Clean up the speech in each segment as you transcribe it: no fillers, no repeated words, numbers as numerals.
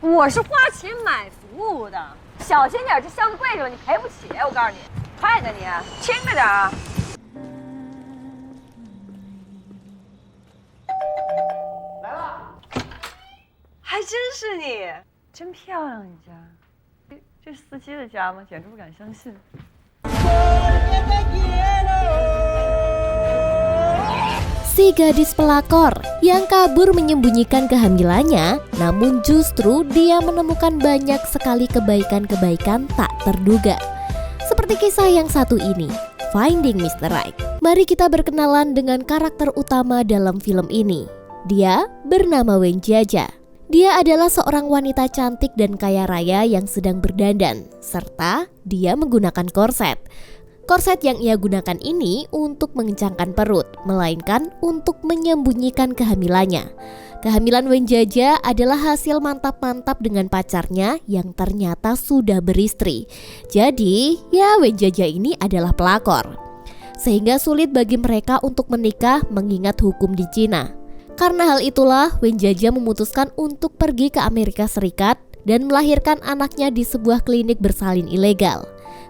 我是花钱买服务的，小心点，这箱子贵着你赔不起。我告诉你，快点你，轻着点啊！来了，还真是你，真漂亮，你家。这是司机的家吗？简直不敢相信。Si gadis pelakor yang kabur menyembunyikan kehamilannya, namun justru dia menemukan banyak sekali kebaikan-kebaikan tak terduga. Seperti kisah yang satu ini, Finding Mr. Right. Mari kita berkenalan dengan karakter utama dalam film ini. Dia bernama Wenjia. Dia adalah seorang wanita cantik dan kaya raya yang sedang berdandan, serta dia menggunakan korset. Korset yang ia gunakan ini untuk mengencangkan perut, melainkan untuk menyembunyikan kehamilannya. Kehamilan Wenjia adalah hasil mantap-mantap dengan pacarnya yang ternyata sudah beristri. Jadi, ya Wenjia ini adalah pelakor. Sehingga sulit bagi mereka untuk menikah mengingat hukum di Cina. Karena hal itulah, Wenjia memutuskan untuk pergi ke Amerika Serikat dan melahirkan anaknya di sebuah klinik bersalin ilegal.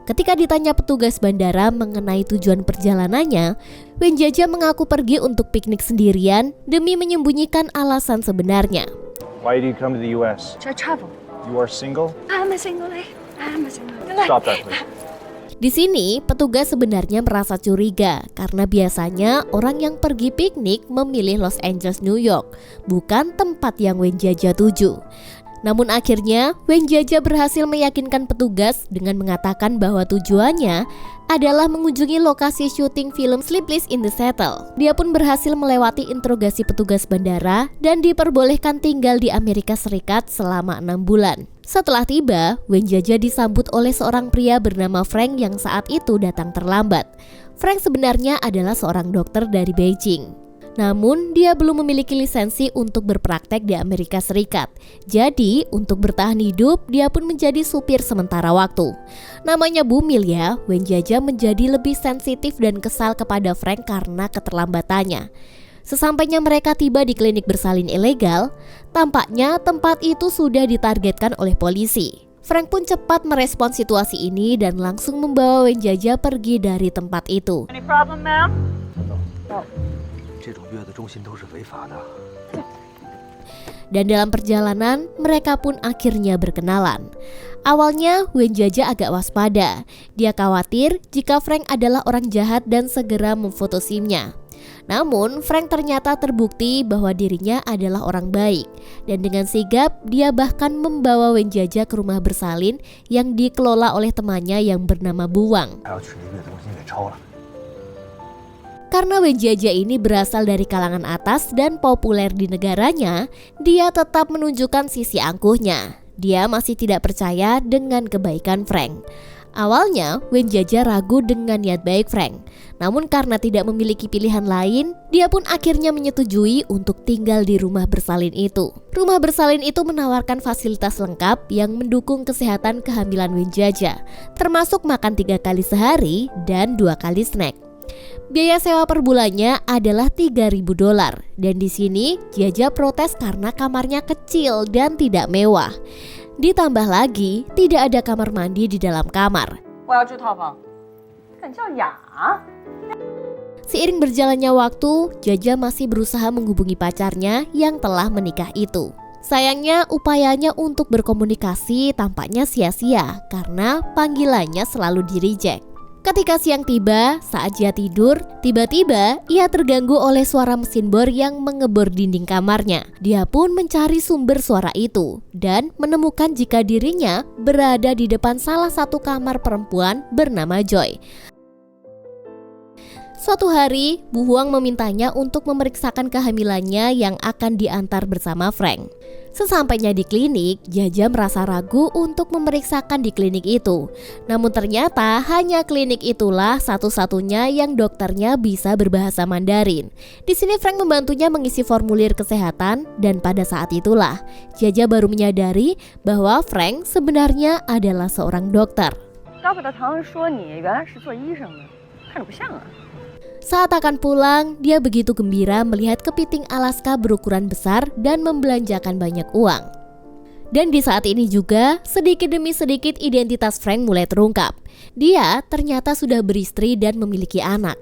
Ketika ditanya petugas bandara mengenai tujuan perjalanannya, Wenjia mengaku pergi untuk piknik sendirian demi menyembunyikan alasan sebenarnya. Why do you come to the U.S.? To travel. You are single? I'm a single lady. I'm a single lady. Stop that, please. Di sini, petugas sebenarnya merasa curiga karena biasanya orang yang pergi piknik memilih Los Angeles, New York, bukan tempat yang Wenjia tuju. Namun akhirnya, Wenjia berhasil meyakinkan petugas dengan mengatakan bahwa tujuannya adalah mengunjungi lokasi syuting film Sleepless in the Seattle. Dia pun berhasil melewati interogasi petugas bandara dan diperbolehkan tinggal di Amerika Serikat selama 6 bulan. Setelah tiba, Wenjia disambut oleh seorang pria bernama Frank yang saat itu datang terlambat. Frank sebenarnya adalah seorang dokter dari Beijing. Namun dia belum memiliki lisensi untuk berpraktek di Amerika Serikat. Jadi untuk bertahan hidup dia pun menjadi supir sementara waktu. Namanya Bumil ya, Wenjia menjadi lebih sensitif dan kesal kepada Frank karena keterlambatannya. Sesampainya mereka tiba di klinik bersalin ilegal, tampaknya tempat itu sudah ditargetkan oleh polisi. Frank pun cepat merespons situasi ini dan langsung membawa Wenjia pergi dari tempat itu. Any problem, ma'am? No. Dan dalam perjalanan, mereka pun akhirnya berkenalan. Awalnya, Wenjia agak waspada. Dia khawatir jika Frank adalah orang jahat dan segera memfoto SIM-nya. Namun, Frank ternyata terbukti bahwa dirinya adalah orang baik. Dan dengan sigap, dia bahkan membawa Wenjia ke rumah bersalin yang dikelola oleh temannya yang bernama Buwang. Karena Wenjia ini berasal dari kalangan atas dan populer di negaranya, dia tetap menunjukkan sisi angkuhnya. Dia masih tidak percaya dengan kebaikan Frank. Awalnya, Wenjia ragu dengan niat baik Frank. Namun karena tidak memiliki pilihan lain, dia pun akhirnya menyetujui untuk tinggal di rumah bersalin itu. Rumah bersalin itu menawarkan fasilitas lengkap yang mendukung kesehatan kehamilan Wenjia, termasuk makan 3 kali sehari dan 2 kali snack. Biaya sewa per bulannya adalah $3.000 dan di sini Jia protes karena kamarnya kecil dan tidak mewah. Ditambah lagi tidak ada kamar mandi di dalam kamar. Seiring berjalannya waktu, Jia masih berusaha menghubungi pacarnya yang telah menikah itu. Sayangnya upayanya untuk berkomunikasi tampaknya sia-sia karena panggilannya selalu di-reject. Ketika siang tiba, saat Jia tidur, tiba-tiba ia terganggu oleh suara mesin bor yang mengebor dinding kamarnya. Dia pun mencari sumber suara itu dan menemukan jika dirinya berada di depan salah satu kamar perempuan bernama Joy. Suatu hari, Bu Huang memintanya untuk memeriksakan kehamilannya yang akan diantar bersama Frank. Sesampainya di klinik, Jia merasa ragu untuk memeriksakan di klinik itu. Namun ternyata hanya klinik itulah satu-satunya yang dokternya bisa berbahasa Mandarin. Di sini Frank membantunya mengisi formulir kesehatan dan pada saat itulah Jia baru menyadari bahwa Frank sebenarnya adalah seorang dokter. Saat akan pulang, dia begitu gembira melihat kepiting Alaska berukuran besar dan membelanjakan banyak uang. Dan di saat ini juga, sedikit demi sedikit identitas Frank mulai terungkap. Dia ternyata sudah beristri dan memiliki anak.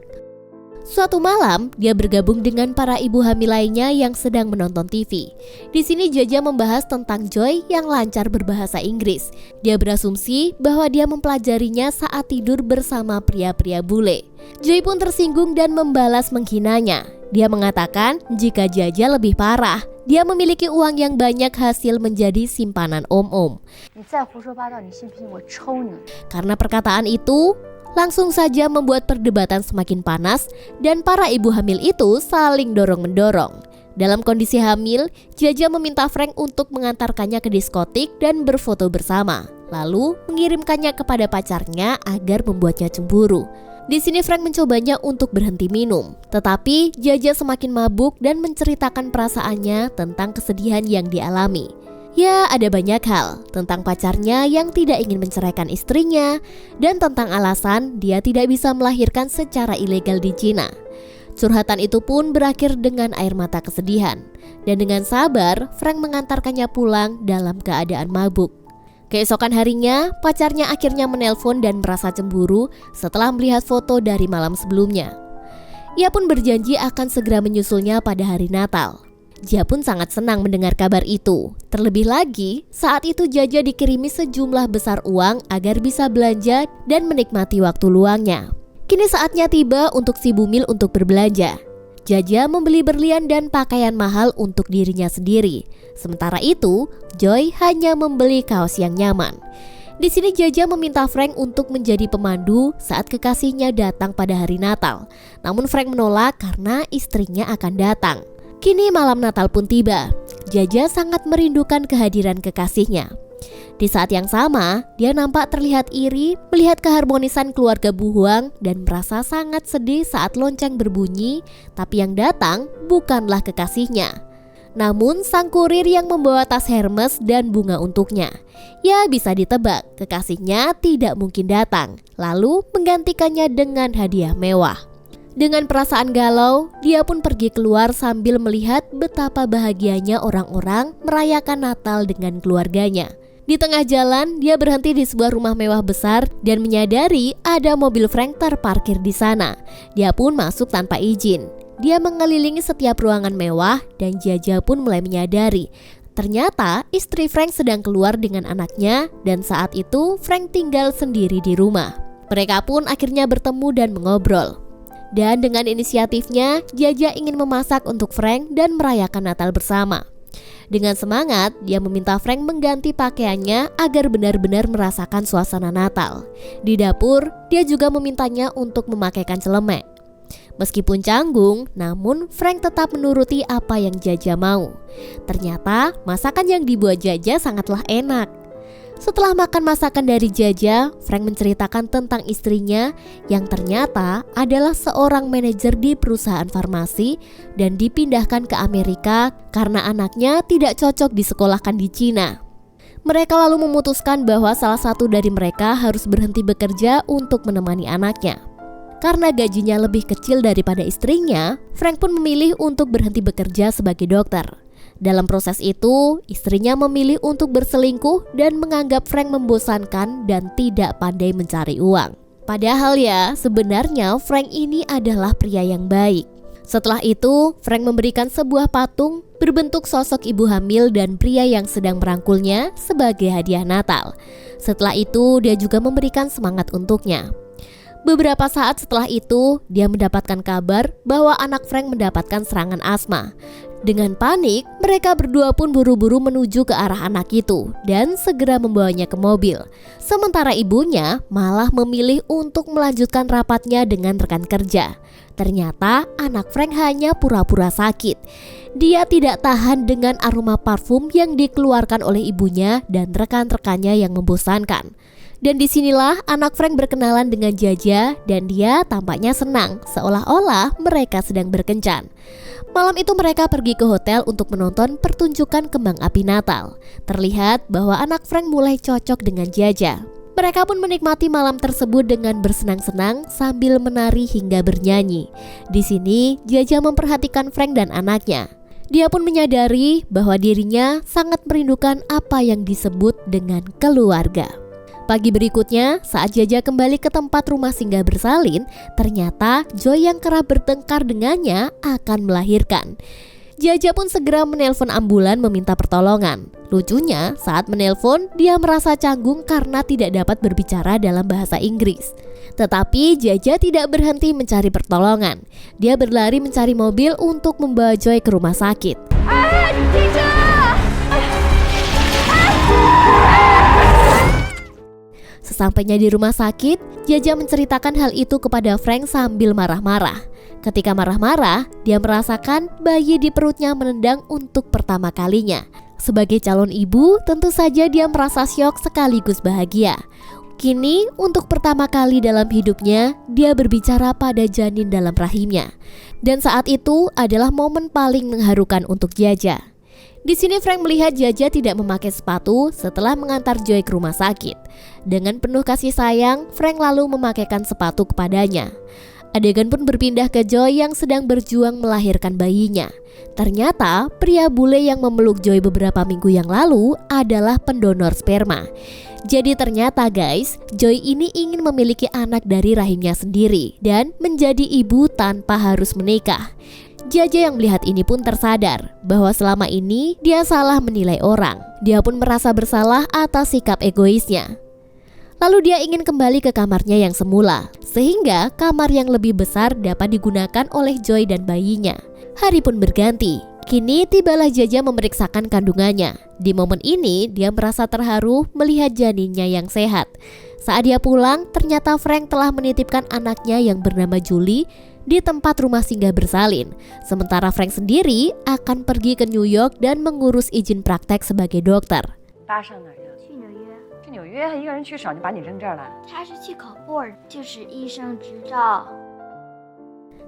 Suatu malam, dia bergabung dengan para ibu hamil lainnya yang sedang menonton TV. Di sini Jaja membahas tentang Joy yang lancar berbahasa Inggris. Dia berasumsi bahwa dia mempelajarinya saat tidur bersama pria-pria bule. Joy pun tersinggung dan membalas menghinanya. Dia mengatakan jika Jaja lebih parah, dia memiliki uang yang banyak hasil menjadi simpanan om-om. Karena perkataan itu, langsung saja membuat perdebatan semakin panas dan para ibu hamil itu saling dorong-mendorong. Dalam kondisi hamil, Jaja meminta Frank untuk mengantarkannya ke diskotik dan berfoto bersama, lalu mengirimkannya kepada pacarnya agar membuatnya cemburu. Di sini Frank mencobanya untuk berhenti minum, tetapi Jaja semakin mabuk dan menceritakan perasaannya tentang kesedihan yang dialami. Ya, ada banyak hal tentang pacarnya yang tidak ingin menceraikan istrinya dan tentang alasan dia tidak bisa melahirkan secara ilegal di Cina. Curhatan itu pun berakhir dengan air mata kesedihan, dan dengan sabar Frank mengantarkannya pulang dalam keadaan mabuk. Keesokan harinya, pacarnya akhirnya menelpon dan merasa cemburu setelah melihat foto dari malam sebelumnya. Ia pun berjanji akan segera menyusulnya pada hari Natal. Dia pun sangat senang mendengar kabar itu. Terlebih lagi, saat itu Jaja dikirimi sejumlah besar uang agar bisa belanja dan menikmati waktu luangnya. Kini saatnya tiba untuk si Bumil untuk berbelanja. Jaja membeli berlian dan pakaian mahal untuk dirinya sendiri. Sementara itu, Joy hanya membeli kaos yang nyaman. Di sini Jaja meminta Frank untuk menjadi pemandu saat kekasihnya datang pada hari Natal. Namun Frank menolak karena istrinya akan datang. Kini malam Natal pun tiba. Jaja sangat merindukan kehadiran kekasihnya. Di saat yang sama, dia nampak terlihat iri melihat keharmonisan keluarga Bu Huang dan merasa sangat sedih saat lonceng berbunyi, tapi yang datang bukanlah kekasihnya. Namun sang kurir yang membawa tas Hermes dan bunga untuknya. Ya, bisa ditebak, kekasihnya tidak mungkin datang, lalu menggantikannya dengan hadiah mewah. Dengan perasaan galau, dia pun pergi keluar sambil melihat betapa bahagianya orang-orang merayakan Natal dengan keluarganya. Di tengah jalan, dia berhenti di sebuah rumah mewah besar dan menyadari ada mobil Frank terparkir di sana. Dia pun masuk tanpa izin. Dia mengelilingi setiap ruangan mewah dan Jaja pun mulai menyadari ternyata istri Frank sedang keluar dengan anaknya dan saat itu Frank tinggal sendiri di rumah. Mereka pun akhirnya bertemu dan mengobrol. Dan dengan inisiatifnya, Jaja ingin memasak untuk Frank dan merayakan Natal bersama. Dengan semangat, dia meminta Frank mengganti pakaiannya agar benar-benar merasakan suasana Natal. Di dapur, dia juga memintanya untuk memakaikan celemek. Meskipun canggung, namun Frank tetap menuruti apa yang Jaja mau. Ternyata, masakan yang dibuat Jaja sangatlah enak. Setelah makan masakan dari Jaja, Frank menceritakan tentang istrinya yang ternyata adalah seorang manajer di perusahaan farmasi dan dipindahkan ke Amerika karena anaknya tidak cocok disekolahkan di Cina. Mereka lalu memutuskan bahwa salah satu dari mereka harus berhenti bekerja untuk menemani anaknya. Karena gajinya lebih kecil daripada istrinya, Frank pun memilih untuk berhenti bekerja sebagai dokter. Dalam proses itu, istrinya memilih untuk berselingkuh dan menganggap Frank membosankan dan tidak pandai mencari uang. Padahal ya, sebenarnya Frank ini adalah pria yang baik. Setelah itu, Frank memberikan sebuah patung berbentuk sosok ibu hamil dan pria yang sedang merangkulnya sebagai hadiah Natal. Setelah itu, dia juga memberikan semangat untuknya. Beberapa saat setelah itu, dia mendapatkan kabar bahwa anak Frank mendapatkan serangan asma. Dengan panik, mereka berdua pun buru-buru menuju ke arah anak itu dan segera membawanya ke mobil. Sementara ibunya malah memilih untuk melanjutkan rapatnya dengan rekan kerja. Ternyata anak Frank hanya pura-pura sakit. Dia tidak tahan dengan aroma parfum yang dikeluarkan oleh ibunya dan rekan-rekannya yang membosankan. Dan disinilah anak Frank berkenalan dengan Jaja dan dia tampaknya senang, seolah-olah mereka sedang berkencan. Malam itu mereka pergi ke hotel untuk menonton pertunjukan kembang api Natal. Terlihat bahwa anak Frank mulai cocok dengan Jaja. Mereka pun menikmati malam tersebut dengan bersenang-senang sambil menari hingga bernyanyi. Di sini Jaja memperhatikan Frank dan anaknya. Dia pun menyadari bahwa dirinya sangat merindukan apa yang disebut dengan keluarga. Pagi berikutnya, saat Jaja kembali ke tempat rumah singgah bersalin, ternyata Joy yang kerap bertengkar dengannya akan melahirkan. Jaja pun segera menelpon ambulan meminta pertolongan. Lucunya, saat menelpon, dia merasa canggung karena tidak dapat berbicara dalam bahasa Inggris. Tetapi Jaja tidak berhenti mencari pertolongan. Dia berlari mencari mobil untuk membawa Joy ke rumah sakit. Sesampainya di rumah sakit, Jaja menceritakan hal itu kepada Frank sambil marah-marah. Ketika marah-marah, dia merasakan bayi di perutnya menendang untuk pertama kalinya. Sebagai calon ibu, tentu saja dia merasa syok sekaligus bahagia. Kini, untuk pertama kali dalam hidupnya, dia berbicara pada janin dalam rahimnya. Dan saat itu adalah momen paling mengharukan untuk Jaja. Di sini Frank melihat Jaja tidak memakai sepatu setelah mengantar Joy ke rumah sakit. Dengan penuh kasih sayang, Frank lalu memakaikan sepatu kepadanya. Adegan pun berpindah ke Joy yang sedang berjuang melahirkan bayinya. Ternyata pria bule yang memeluk Joy beberapa minggu yang lalu adalah pendonor sperma. Jadi ternyata guys, Joy ini ingin memiliki anak dari rahimnya sendiri dan menjadi ibu tanpa harus menikah. Jaja yang melihat ini pun tersadar bahwa selama ini dia salah menilai orang. Dia pun merasa bersalah atas sikap egoisnya. Lalu dia ingin kembali ke kamarnya yang semula, sehingga kamar yang lebih besar dapat digunakan oleh Joy dan bayinya. Hari pun berganti. Kini tibalah Jaja memeriksakan kandungannya. Di momen ini dia merasa terharu melihat janinnya yang sehat. Saat dia pulang, ternyata Frank telah menitipkan anaknya yang bernama Julie di tempat rumah singgah bersalin. Sementara Frank sendiri akan pergi ke New York dan mengurus izin praktek sebagai dokter. 爸上哪儿呀？去纽约，去纽约，一个人去少，就把你扔这儿了。他是去考 board，就是医生执照。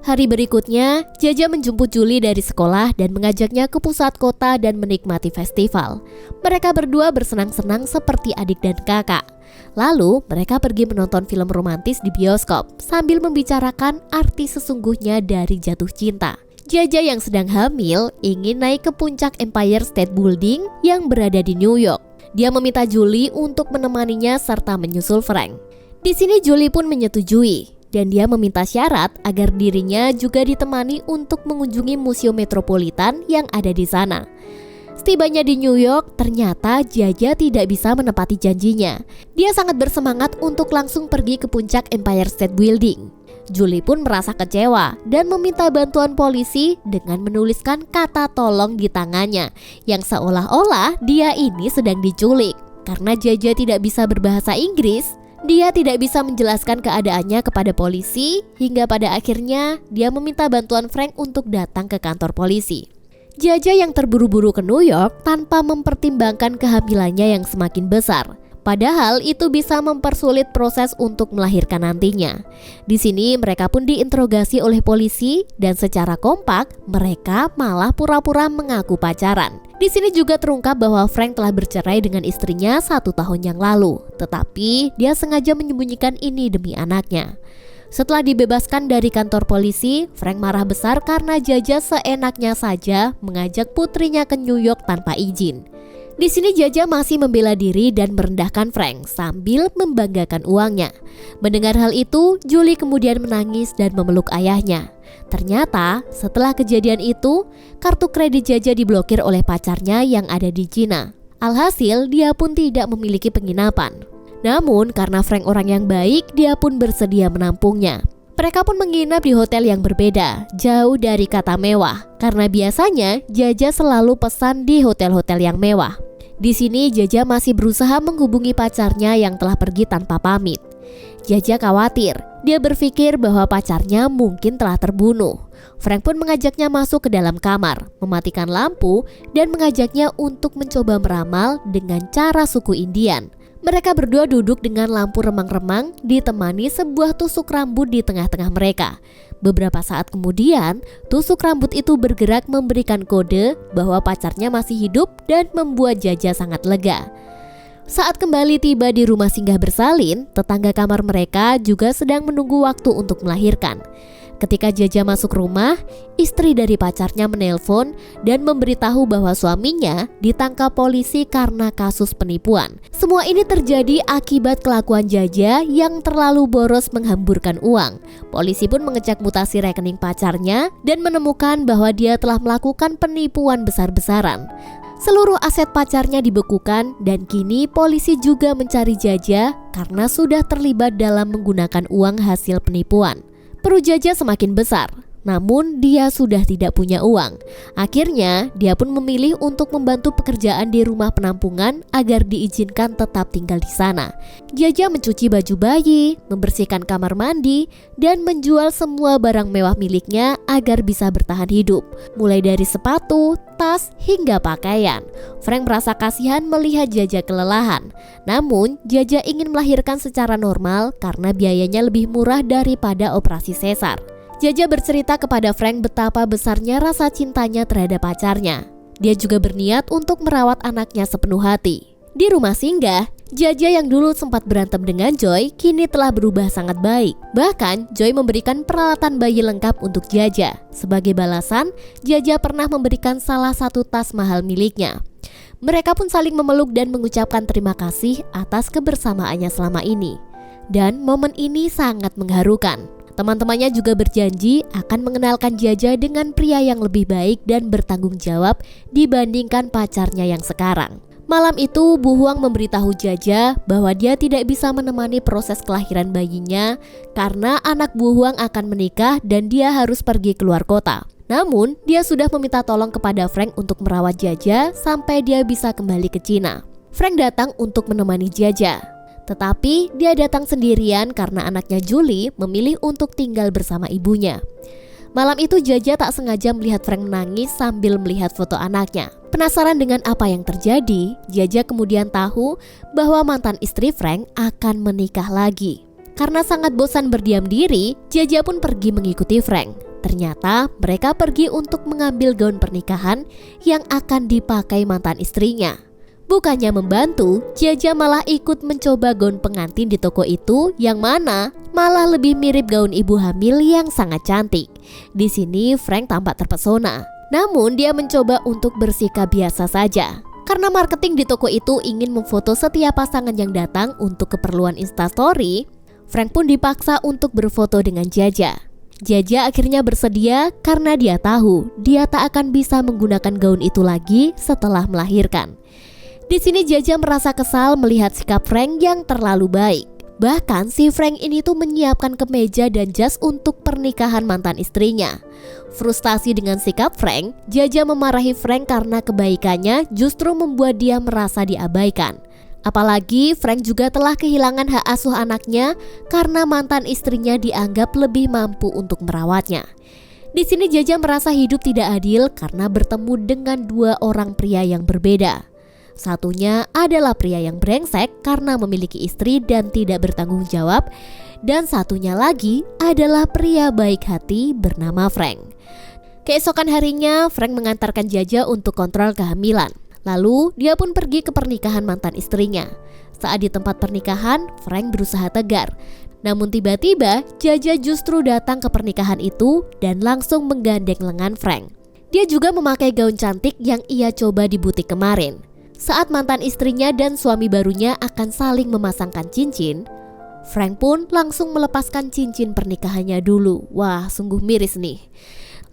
Hari berikutnya, Jaja menjemput Julie dari sekolah dan mengajaknya ke pusat kota dan menikmati festival. Mereka berdua bersenang-senang seperti adik dan kakak. Lalu mereka pergi menonton film romantis di bioskop sambil membicarakan arti sesungguhnya dari jatuh cinta. Jaja yang sedang hamil ingin naik ke puncak Empire State Building yang berada di New York. Dia meminta Julie untuk menemaninya serta menyusul Frank. Di sini Julie pun menyetujui. Dan dia meminta syarat agar dirinya juga ditemani untuk mengunjungi Museum Metropolitan yang ada di sana. Setibanya di New York, ternyata Jaja tidak bisa menepati janjinya. Dia sangat bersemangat untuk langsung pergi ke puncak Empire State Building. Julie pun merasa kecewa dan meminta bantuan polisi dengan menuliskan kata tolong di tangannya, yang seolah-olah dia ini sedang diculik. Karena Jaja tidak bisa berbahasa Inggris, dia tidak bisa menjelaskan keadaannya kepada polisi, hingga pada akhirnya dia meminta bantuan Frank untuk datang ke kantor polisi. Jaja yang terburu-buru ke New York tanpa mempertimbangkan kehamilannya yang semakin besar. Padahal itu bisa mempersulit proses untuk melahirkan nantinya. Di sini mereka pun diinterogasi oleh polisi dan secara kompak mereka malah pura-pura mengaku pacaran. Di sini juga terungkap bahwa Frank telah bercerai dengan istrinya 1 tahun yang lalu, tetapi dia sengaja menyembunyikan ini demi anaknya. Setelah dibebaskan dari kantor polisi, Frank marah besar karena Jaja seenaknya saja mengajak putrinya ke New York tanpa izin. Di sini Jaja masih membela diri dan merendahkan Frank sambil membanggakan uangnya. Mendengar hal itu, Julie kemudian menangis dan memeluk ayahnya. Ternyata setelah kejadian itu, kartu kredit Jaja diblokir oleh pacarnya yang ada di Cina. Alhasil dia pun tidak memiliki penginapan. Namun karena Frank orang yang baik, dia pun bersedia menampungnya. Mereka pun menginap di hotel yang berbeda, jauh dari kata mewah. Karena biasanya Jaja selalu pesan di hotel-hotel yang mewah. Di sini Jaja masih berusaha menghubungi pacarnya yang telah pergi tanpa pamit. Jaja khawatir, dia berpikir bahwa pacarnya mungkin telah terbunuh. Frank pun mengajaknya masuk ke dalam kamar, mematikan lampu, dan mengajaknya untuk mencoba meramal dengan cara suku Indian. Mereka berdua duduk dengan lampu remang-remang ditemani sebuah tusuk rambut di tengah-tengah mereka. Beberapa saat kemudian, tusuk rambut itu bergerak memberikan kode bahwa pacarnya masih hidup dan membuat Jaja sangat lega. Saat kembali tiba di rumah singgah bersalin, tetangga kamar mereka juga sedang menunggu waktu untuk melahirkan. Ketika Jaja masuk rumah, istri dari pacarnya menelpon dan memberitahu bahwa suaminya ditangkap polisi karena kasus penipuan. Semua ini terjadi akibat kelakuan Jaja yang terlalu boros menghamburkan uang. Polisi pun mengecek mutasi rekening pacarnya dan menemukan bahwa dia telah melakukan penipuan besar-besaran. Seluruh aset pacarnya dibekukan dan kini polisi juga mencari Jaja karena sudah terlibat dalam menggunakan uang hasil penipuan. Perut Jaja semakin besar, namun dia sudah tidak punya uang. Akhirnya dia pun memilih untuk membantu pekerjaan di rumah penampungan agar diizinkan tetap tinggal di sana. Jaja mencuci baju bayi, membersihkan kamar mandi, dan menjual semua barang mewah miliknya agar bisa bertahan hidup. Mulai dari sepatu, tas, hingga pakaian. Frank merasa kasihan melihat Jaja kelelahan. Namun, Jaja ingin melahirkan secara normal karena biayanya lebih murah daripada operasi sesar. Jaja bercerita kepada Frank betapa besarnya rasa cintanya terhadap pacarnya. Dia juga berniat untuk merawat anaknya sepenuh hati. Di rumah singgah, Jaja yang dulu sempat berantem dengan Joy kini telah berubah sangat baik. Bahkan Joy memberikan peralatan bayi lengkap untuk Jaja. Sebagai balasan, Jaja pernah memberikan salah satu tas mahal miliknya. Mereka pun saling memeluk dan mengucapkan terima kasih atas kebersamaannya selama ini. Dan momen ini sangat mengharukan. Teman-temannya juga berjanji akan mengenalkan Jaja dengan pria yang lebih baik dan bertanggung jawab dibandingkan pacarnya yang sekarang. Malam itu, Bu Huang memberitahu Jaja bahwa dia tidak bisa menemani proses kelahiran bayinya karena anak Bu Huang akan menikah dan dia harus pergi keluar kota. Namun, dia sudah meminta tolong kepada Frank untuk merawat Jaja sampai dia bisa kembali ke Cina. Frank datang untuk menemani Jaja. Tetapi dia datang sendirian karena anaknya Julie memilih untuk tinggal bersama ibunya. Malam itu Jaja tak sengaja melihat Frank menangis sambil melihat foto anaknya. Penasaran dengan apa yang terjadi, Jaja kemudian tahu bahwa mantan istri Frank akan menikah lagi. Karena sangat bosan berdiam diri, Jaja pun pergi mengikuti Frank. Ternyata mereka pergi untuk mengambil gaun pernikahan yang akan dipakai mantan istrinya. Bukannya membantu, Jaja malah ikut mencoba gaun pengantin di toko itu yang mana malah lebih mirip gaun ibu hamil yang sangat cantik. Di sini Frank tampak terpesona. Namun dia mencoba untuk bersikap biasa saja. Karena marketing di toko itu ingin memfoto setiap pasangan yang datang untuk keperluan Instastory, Frank pun dipaksa untuk berfoto dengan Jaja. Jaja akhirnya bersedia karena dia tahu dia tak akan bisa menggunakan gaun itu lagi setelah melahirkan. Di sini Jaja merasa kesal melihat sikap Frank yang terlalu baik. Bahkan si Frank ini tuh menyiapkan kemeja dan jas untuk pernikahan mantan istrinya. Frustasi dengan sikap Frank, Jaja memarahi Frank karena kebaikannya justru membuat dia merasa diabaikan. Apalagi Frank juga telah kehilangan hak asuh anaknya karena mantan istrinya dianggap lebih mampu untuk merawatnya. Di sini Jaja merasa hidup tidak adil karena bertemu dengan dua orang pria yang berbeda. Satunya adalah pria yang brengsek karena memiliki istri dan tidak bertanggung jawab, dan satunya lagi adalah pria baik hati bernama Frank. Keesokan harinya, Frank mengantarkan Jaja untuk kontrol kehamilan. Lalu dia pun pergi ke pernikahan mantan istrinya. Saat di tempat pernikahan, Frank berusaha tegar. Namun tiba-tiba Jaja justru datang ke pernikahan itu dan langsung menggandeng lengan Frank. Dia juga memakai gaun cantik yang ia coba di butik kemarin. Saat mantan istrinya dan suami barunya akan saling memasangkan cincin, Frank pun langsung melepaskan cincin pernikahannya dulu. Wah, sungguh miris nih.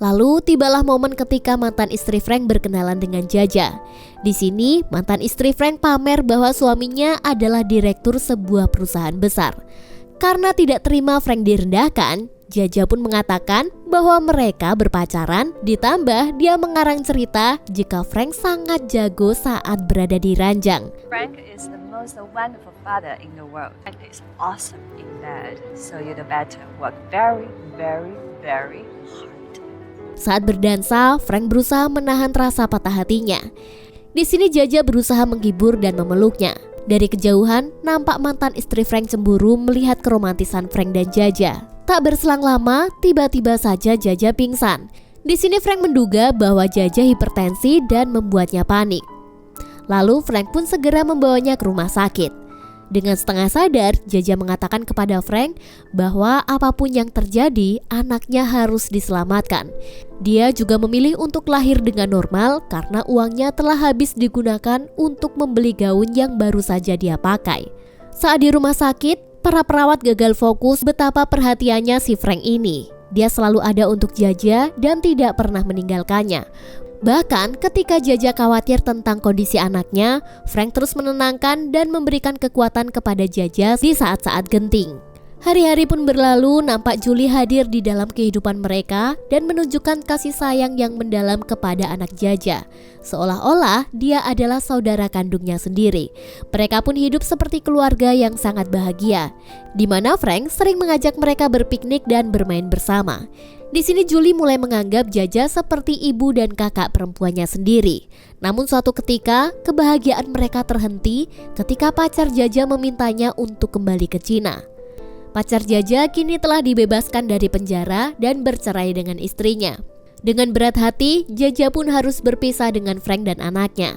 Lalu tibalah momen ketika mantan istri Frank berkenalan dengan Jaja. Di sini mantan istri Frank pamer bahwa suaminya adalah direktur sebuah perusahaan besar. Karena tidak terima Frank direndahkan, Jaja pun mengatakan bahwa mereka berpacaran, ditambah dia mengarang cerita jika Frank sangat jago saat berada di ranjang. Frank is the most wonderful father in the world. Frank is awesome in bed, so you better work very, very, very hard. Saat berdansa, Frank berusaha menahan rasa patah hatinya. Di sini Jaja berusaha menghibur dan memeluknya. Dari kejauhan, nampak mantan istri Frank cemburu melihat keromantisan Frank dan Jaja. Tak berselang lama, tiba-tiba saja Jaja pingsan. Di sini Frank menduga bahwa Jaja hipertensi dan membuatnya panik. Lalu Frank pun segera membawanya ke rumah sakit. Dengan setengah sadar, Jaja mengatakan kepada Frank bahwa apapun yang terjadi, anaknya harus diselamatkan. Dia juga memilih untuk lahir dengan normal karena uangnya telah habis digunakan untuk membeli gaun yang baru saja dia pakai. Saat di rumah sakit, para perawat gagal fokus betapa perhatiannya si Frank ini. Dia selalu ada untuk Jaja dan tidak pernah meninggalkannya. Bahkan ketika Jaja khawatir tentang kondisi anaknya, Frank terus menenangkan dan memberikan kekuatan kepada Jaja di saat-saat genting. Hari-hari pun berlalu, nampak Julie hadir di dalam kehidupan mereka dan menunjukkan kasih sayang yang mendalam kepada anak Jaja. Seolah-olah dia adalah saudara kandungnya sendiri. Mereka pun hidup seperti keluarga yang sangat bahagia, di mana Frank sering mengajak mereka berpiknik dan bermain bersama. Di sini Julie mulai menganggap Jaja seperti ibu dan kakak perempuannya sendiri. Namun suatu ketika, kebahagiaan mereka terhenti ketika pacar Jaja memintanya untuk kembali ke Cina. Pacar Jaja kini telah dibebaskan dari penjara dan bercerai dengan istrinya. Dengan berat hati, Jaja pun harus berpisah dengan Frank dan anaknya.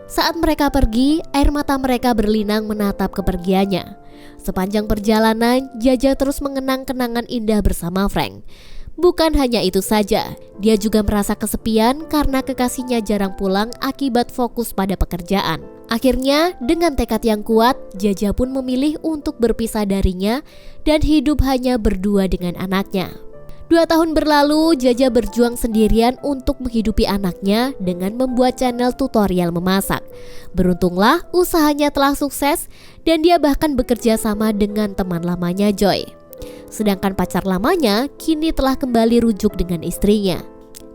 Saat mereka pergi, air mata mereka berlinang menatap kepergiannya. Sepanjang perjalanan, Jaja terus mengenang kenangan indah bersama Frank. Bukan hanya itu saja, dia juga merasa kesepian karena kekasihnya jarang pulang akibat fokus pada pekerjaan. Akhirnya, dengan tekad yang kuat, Jaja pun memilih untuk berpisah darinya dan hidup hanya berdua dengan anaknya. 2 tahun berlalu, Jaja berjuang sendirian untuk menghidupi anaknya dengan membuat channel tutorial memasak. Beruntunglah, usahanya telah sukses dan dia bahkan bekerja sama dengan teman lamanya Joy. Sedangkan pacar lamanya kini telah kembali rujuk dengan istrinya.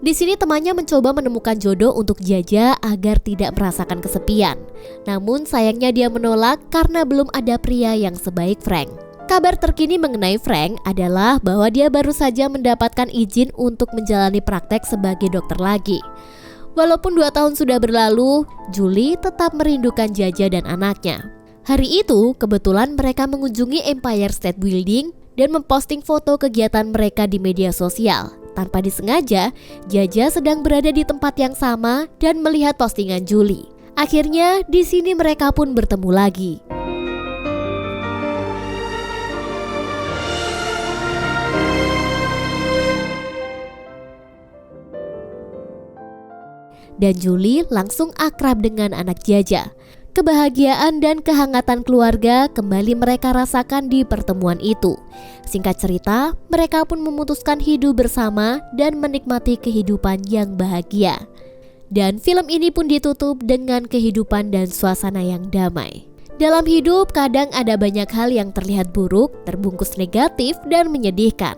Di sini temannya mencoba menemukan jodoh untuk Jaja agar tidak merasakan kesepian. Namun sayangnya dia menolak karena belum ada pria yang sebaik Frank. Kabar terkini mengenai Frank adalah bahwa dia baru saja mendapatkan izin untuk menjalani praktek sebagai dokter lagi. Walaupun 2 tahun sudah berlalu, Julie tetap merindukan Jaja dan anaknya. Hari itu kebetulan mereka mengunjungi Empire State Building dan memposting foto kegiatan mereka di media sosial. Tanpa disengaja, Jaja sedang berada di tempat yang sama dan melihat postingan Julie. Akhirnya di sini mereka pun bertemu lagi. Dan Julie langsung akrab dengan anak Jaja. Kebahagiaan dan kehangatan keluarga kembali mereka rasakan di pertemuan itu. Singkat cerita, mereka pun memutuskan hidup bersama dan menikmati kehidupan yang bahagia. Dan film ini pun ditutup dengan kehidupan dan suasana yang damai. Dalam hidup kadang ada banyak hal yang terlihat buruk, terbungkus negatif dan menyedihkan.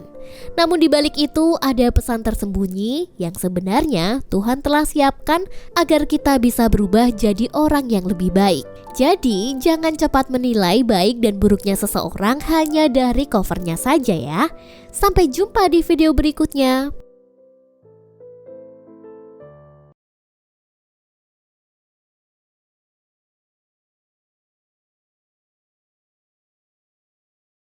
Namun di balik itu ada pesan tersembunyi yang sebenarnya Tuhan telah siapkan agar kita bisa berubah jadi orang yang lebih baik. Jadi jangan cepat menilai baik dan buruknya seseorang hanya dari covernya saja ya. Sampai jumpa di video berikutnya.